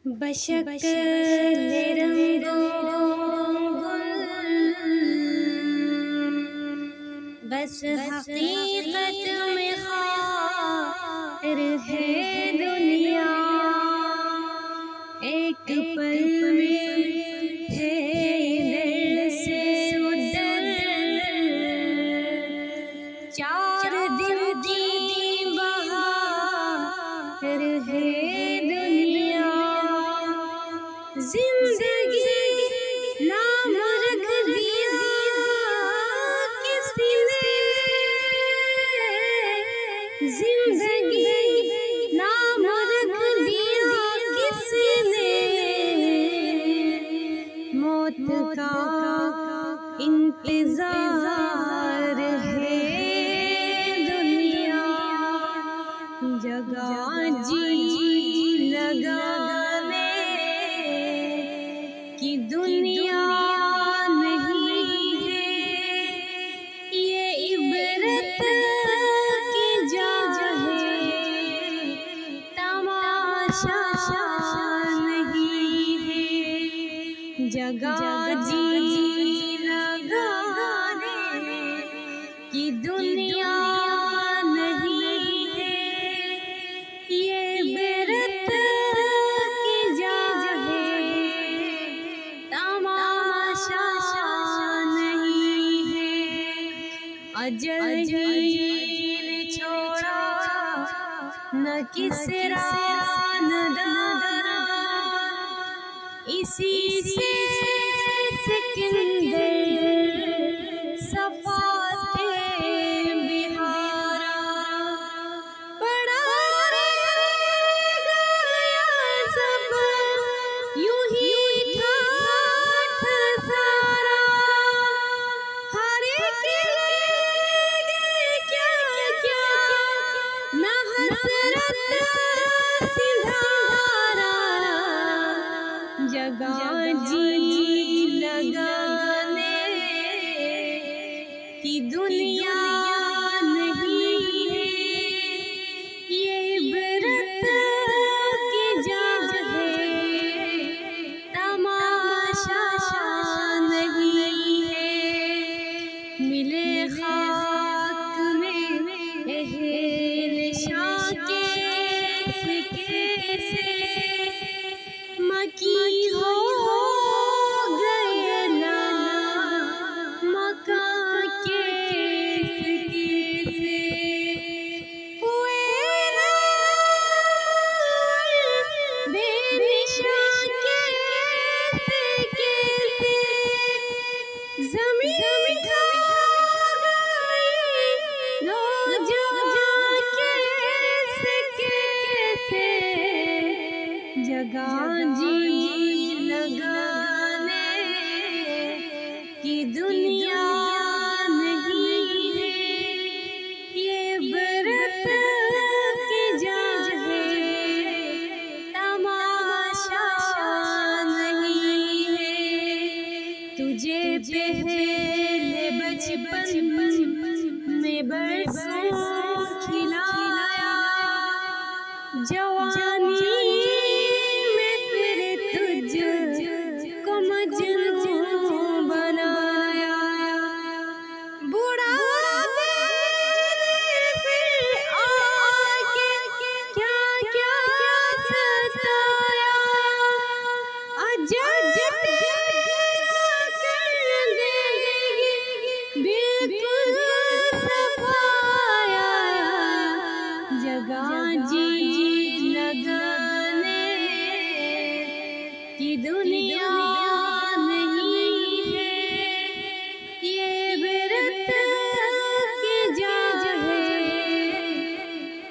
बशक्ल रंगो गुल बस हकीकत में खार है दुनिया। एक पल में है इधर से उधर, चार दिन की बहार है दुनिया। जिंदगी नाम रख दिया किसी ने, जिंदगी नाम रख दिया किसी ने। मौत का इंतजार है दुनिया। जगह जी लगाने की दुनिया नहीं है, ये इबरत की जगह है, तमाशा नहीं है। जगह जी लगाने की दुनिया नहीं है, ये इबरत की जगह है, तमाशा नहीं है। अजल ही ने छोड़ा न किसरा न दारा, इसी से सिकंदर सफा थे बिहारा। पड़ा गया सब यूं ही ठाठ सारा, हर एक क्या क्या न हसरत सिंधारा। जगह जी लगाने की दुनिया नहीं है, ये इबरत की जगह है, तमाशा नहीं है। मिले खाक में अहल शाह कैसे कैसे, मकी हो गए ना मकां कैसे कैसे। हुए बेनिशां कैसे कैसे, ज़मीं खा गई नौजवान कैसे कैसे। जगह जी लगाने की दुनिया नहीं है, ये इबरत की जगह है, तमाशा नहीं है। तुझे पहले बचपन में बरसों खिलाया, जवानी में फिर तुझको मजनू बनाया। बुढ़ापे में फिर आके क्या क्या सताया, अजब कर देगी बिल्कुल सफाया। जगह जी लगाने की दुनिया नहीं है, ये इबरत की जगह है,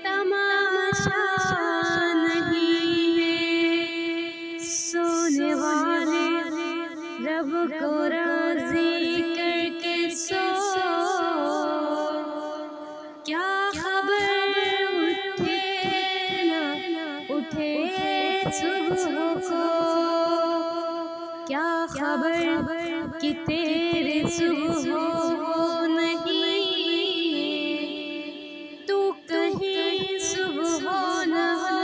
तमाशा नहीं है। सोने वाले रब को राज़ी करके सो, क्या खबर उठे न उठे सुबह को, क्या खबर कि तेरे सुबह नहीं, तू कहीं सुबह न हो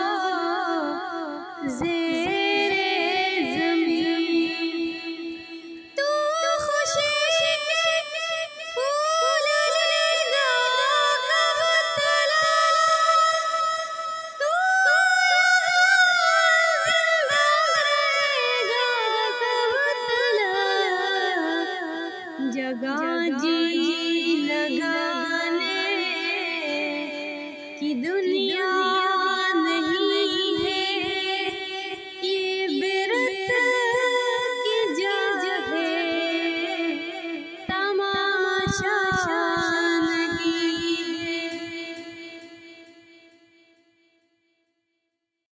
ज़ेर जी लगाने की दुनिया